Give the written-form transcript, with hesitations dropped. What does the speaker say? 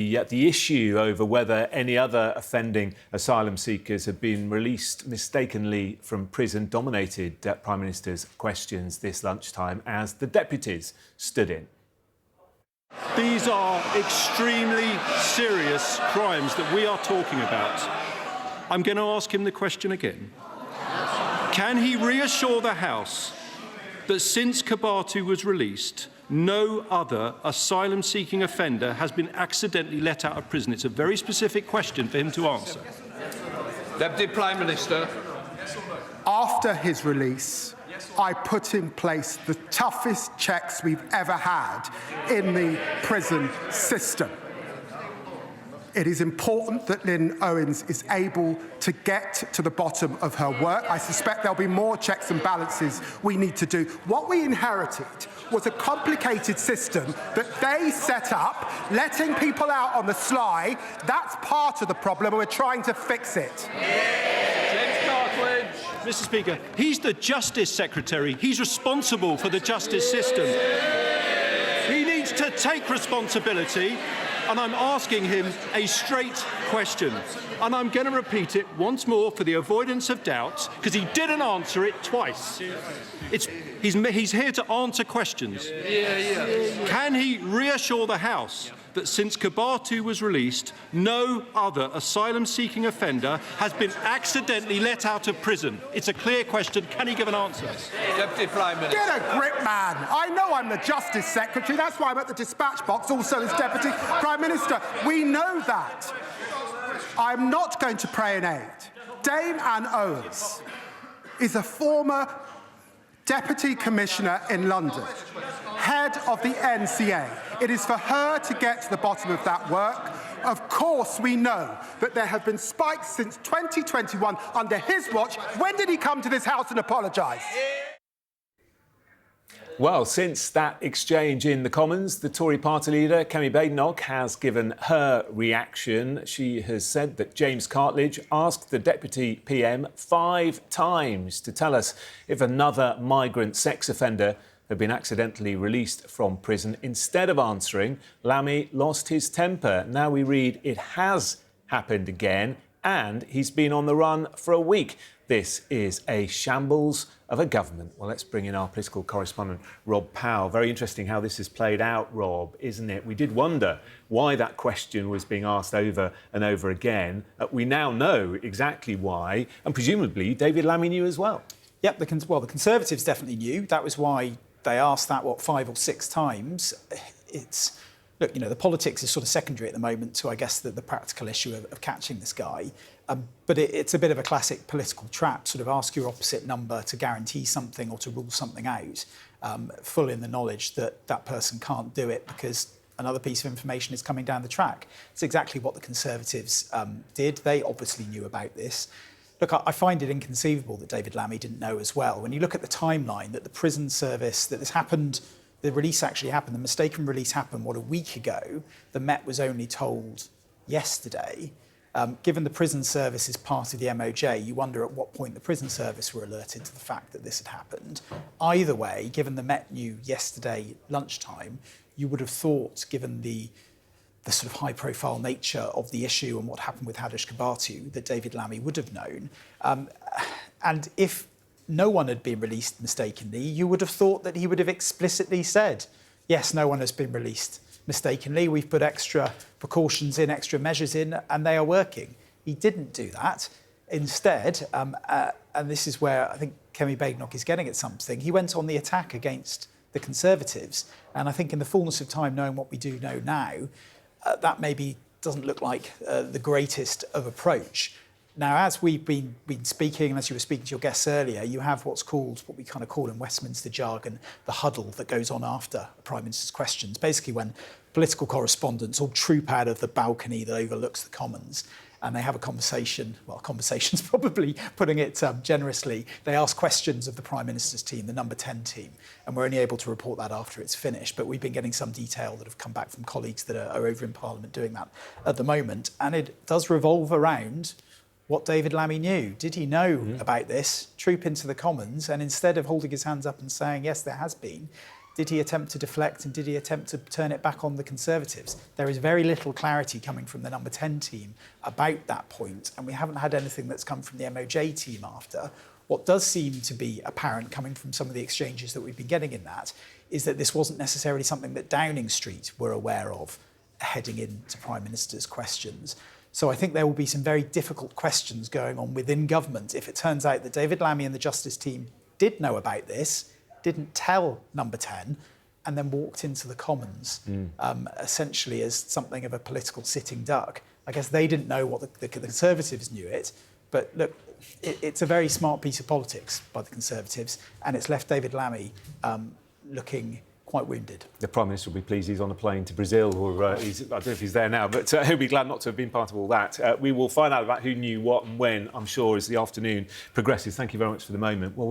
The issue over whether any other offending asylum seekers have been released mistakenly from prison dominated Prime Minister's questions this lunchtime as the deputies stood in. These are extremely serious crimes that we are talking about. I'm going to ask him the question again. Can he reassure the House that since Kebatu was released, no other asylum-seeking offender has been accidentally let out of prison? It's a very specific question for him to answer. Deputy Prime Minister. After his release, I put in place the toughest checks we've ever had in the prison system. It is important that Lynn Owens is able to get to the bottom of her work. I suspect there'll be more checks and balances we need to do. What we inherited was a complicated system that they set up, letting people out on the sly. That's part of the problem, and we're trying to fix it. Mr. Speaker, he's the Justice Secretary. He's responsible for the justice system. He needs to take responsibility, and I'm asking him a straight question. And I'm going to repeat it once more for the avoidance of doubt, because he didn't answer it twice. He's here to answer questions. Can he reassure the House that since Kebatu was released, no other asylum-seeking offender has been accidentally let out of prison? It's a clear question. Can he give an answer? Deputy Prime Minister. Get a grip, man. I know I'm the Justice Secretary. That's why I'm at the dispatch box, also as Deputy Prime Minister. We know that. I'm not going to pray in aid. Dame Anne Owens is a former Deputy Commissioner in London, head of the NCA. It is for her to get to the bottom of that work. Of course, we know that there have been spikes since 2021 under his watch. When did he come to this House and apologise? Well, since that exchange in the Commons, the Tory party leader, Kemi Badenoch, has given her reaction. She has said that James Cartledge asked the Deputy PM 5 times to tell us if another migrant sex offender had been accidentally released from prison. Instead of answering, Lammy lost his temper. Now we read it has happened again, and he's been on the run for a week. This is a shambles of a government. Well, let's bring in our political correspondent, Rob Powell. Very interesting how this has played out, Rob, isn't it? We did wonder why that question was being asked over and over again. We now know exactly why, and presumably David Lammy knew as well. Yep, the Conservatives definitely knew. That was why they asked that, 5 or 6 times. Look, the politics is sort of secondary at the moment to, I guess, the practical issue of catching this guy. But it's a bit of a classic political trap, sort of ask your opposite number to guarantee something or to rule something out, full in the knowledge that that person can't do it because another piece of information is coming down the track. It's exactly what the Conservatives did. They obviously knew about this. Look, I find it inconceivable that David Lammy didn't know as well. When you look at the timeline, that the prison service, that this happened, the release actually happened, the mistaken release happened, a week ago? The Met was only told yesterday. Given the prison service is part of the MOJ, you wonder at what point the prison service were alerted to the fact that this had happened. Either way, given the Met knew yesterday lunchtime, you would have thought, given the sort of high-profile nature of the issue and what happened with Hadush Kebatu, that David Lammy would have known. And if no one had been released mistakenly, you would have thought that he would have explicitly said, yes, no one has been released mistakenly. We've put extra precautions in, extra measures in, and they are working. He didn't do that. Instead, and this is where I think Kemi Badenoch is getting at something, he went on the attack against the Conservatives. And I think in the fullness of time, knowing what we do know now, that maybe doesn't look like the greatest of approach. Now, as we've been speaking, and as you were speaking to your guests earlier, you have what we kind of call in Westminster jargon, the huddle that goes on after a Prime Minister's questions. Basically, when political correspondents all troop out of the balcony that overlooks the Commons, and they have a conversation, conversation's probably putting it generously. They ask questions of the Prime Minister's team, the number 10 team, and we're only able to report that after it's finished. But we've been getting some detail that have come back from colleagues that are over in Parliament doing that at the moment. And it does revolve around what David Lammy knew. Did he know about this, troop into the Commons, and instead of holding his hands up and saying, yes, there has been, Did he attempt to deflect, and did he attempt to turn it back on the Conservatives? There is very little clarity coming from the number 10 team about that point, and we haven't had anything that's come from the MOJ team after. What does seem to be apparent coming from some of the exchanges that we've been getting in that is that this wasn't necessarily something that Downing Street were aware of heading into Prime Minister's questions. So I think there will be some very difficult questions going on within government if it turns out that David Lammy and the Justice team did know about this, didn't tell number 10, and then walked into the Commons essentially as something of a political sitting duck. I guess they didn't know what the Conservatives knew it, but look, it's a very smart piece of politics by the Conservatives, and it's left David Lammy looking quite wounded. The Prime Minister will be pleased he's on a plane to Brazil, or I don't know if he's there now, but he'll be glad not to have been part of all that. We will find out about who knew what and when, I'm sure, as the afternoon progresses. Thank you very much for the moment. Well,